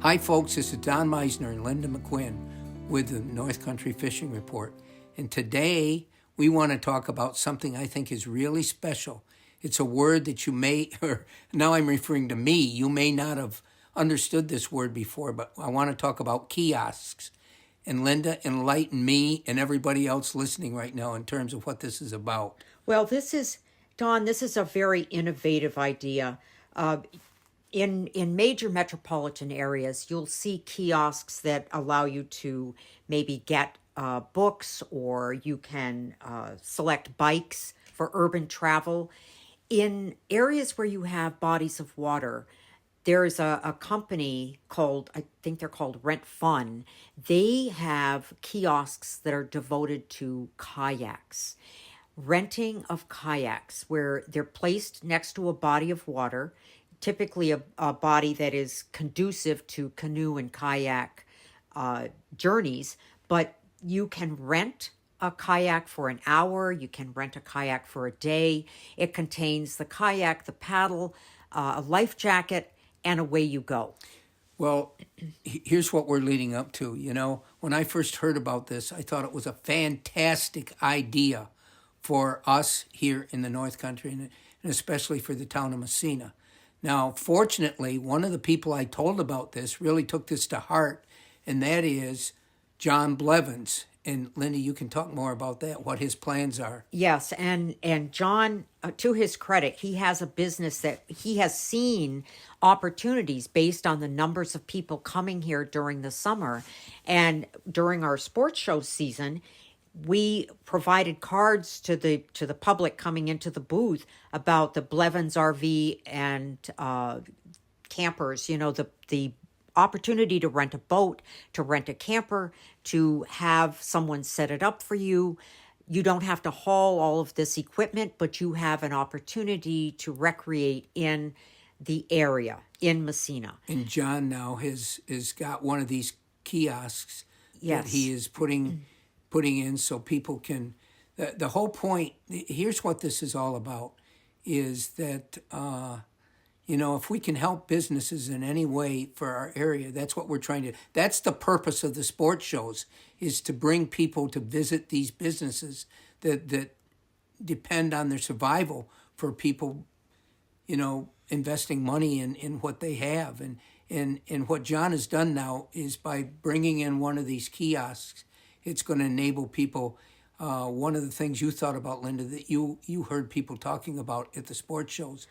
Hi folks, this is Don Meissner and Linda McQuinn with the North Country Fishing Report. And today we want to talk about something I think is really special. It's a word that you may, or now I'm referring to me, you may not have understood this word before, but I want to talk about kiosks. And Linda, enlighten me and everybody else listening right now in terms of what this is about. Well, Don, this is a very innovative idea. In major metropolitan areas, you'll see kiosks that allow you to maybe get books, or you can select bikes for urban travel. In areas where you have bodies of water, there's a company called, I think they're called Rent Fun. They have kiosks that are devoted to kayaks, renting of kayaks, where they're placed next to a body of water, typically a body that is conducive to canoe and kayak journeys, but you can rent a kayak for an hour, you can rent a kayak for a day. It contains the kayak, the paddle, a life jacket, and away you go. Well, here's what we're leading up to. You know, when I first heard about this, I thought it was a fantastic idea for us here in the North Country, and especially for the town of Massena. Now, fortunately, one of the people I told about this really took this to heart, and that is John Blevins. And Linda, you can talk more about that, what his plans are. Yes, and John, to his credit, he has a business that he has seen opportunities based on the numbers of people coming here during the summer. And during our sports show season, we provided cards to the public coming into the booth about the Blevins RV and campers. You know, the opportunity to rent a boat, to rent a camper, to have someone set it up for you. You don't have to haul all of this equipment, but you have an opportunity to recreate in the area in Massena. And John now has got one of these kiosks that he is putting in so people can. The whole point. Here's what this is all about: is that if we can help businesses in any way for our area, that's what we're trying to. That's the purpose of the sports shows, is to bring people to visit these businesses that depend on their survival for people, investing money in what they have. And what John has done now is by bringing in one of these kiosks, it's going to enable people. One of the things you thought about, Linda, that you heard people talking about at the sports shows,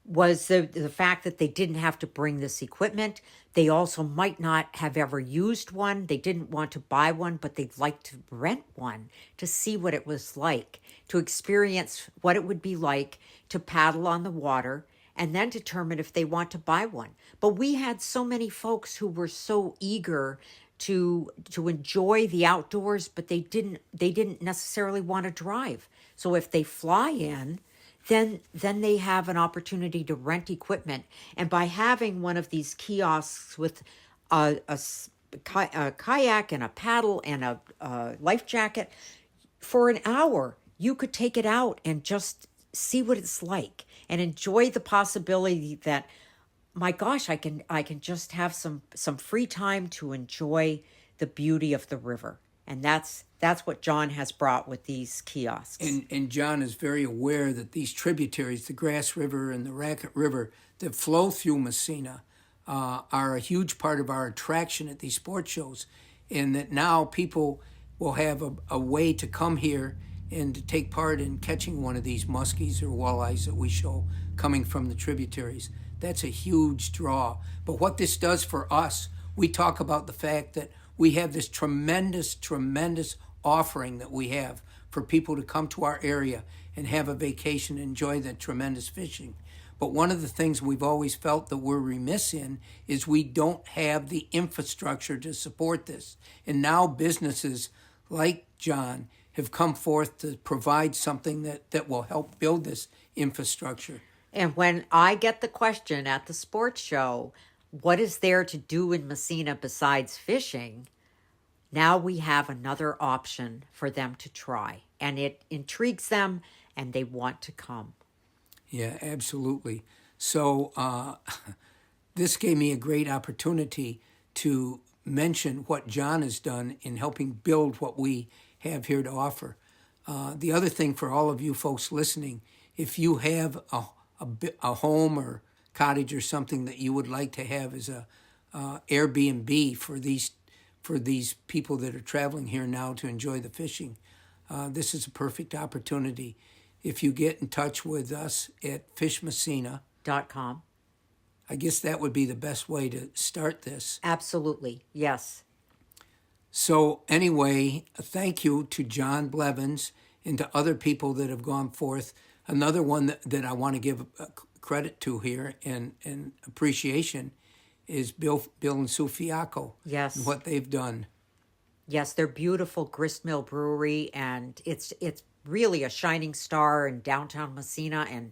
was the fact that they didn't have to bring this equipment. They also might not have ever used one. They didn't want to buy one, but they'd like to rent one to see what it was like, to experience what it would be like to paddle on the water, and then determine if they want to buy one. But we had so many folks who were so eager to enjoy the outdoors, but they didn't necessarily want to drive. So if they fly in, then they have an opportunity to rent equipment. And by having one of these kiosks with a kayak and a paddle and a life jacket, for an hour, you could take it out and just see what it's like and enjoy the possibility that, my gosh, I can just have some free time to enjoy the beauty of the river. And that's what John has brought with these kiosks. And John is very aware that these tributaries, the Grass River and the Racket River, that flow through Massena, are a huge part of our attraction at these sports shows. And that now people will have a way to come here and to take part in catching one of these muskies or walleyes that we show coming from the tributaries. That's a huge draw. But what this does for us, we talk about the fact that we have this tremendous offering that we have for people to come to our area and have a vacation and enjoy the tremendous fishing. But one of the things we've always felt that we're remiss in is we don't have the infrastructure to support this. And now businesses like John have come forth to provide something that will help build this infrastructure. And when I get the question at the sports show, what is there to do in Massena besides fishing? Now we have another option for them to try. And it intrigues them and they want to come. Yeah, absolutely. So this gave me a great opportunity to mention what John has done in helping build what we have here to offer. The other thing for all of you folks listening, if you have a home or cottage or something that you would like to have as a Airbnb for these people that are traveling here now to enjoy the fishing, this is a perfect opportunity. If you get in touch with us at fishmessina.com, I guess that would be the best way to start this. Absolutely, yes. So anyway, thank you to John Blevins and to other people that have gone forth. Another one that I want to give credit to here and appreciation is Bill and Sue Fiacco. Yes. And what they've done. Yes, they're beautiful Gristmill Brewery, and it's really a shining star in downtown Messina, and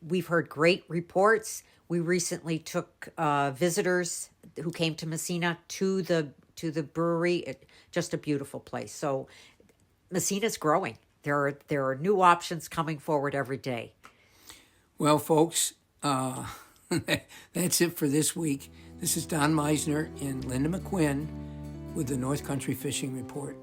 we've heard great reports. We recently took visitors who came to Messina to the brewery. Just a beautiful place. So Messina's growing. There are new options coming forward every day. Well, folks, that's it for this week. This is Don Meissner and Linda McQuinn with the North Country Fishing Report.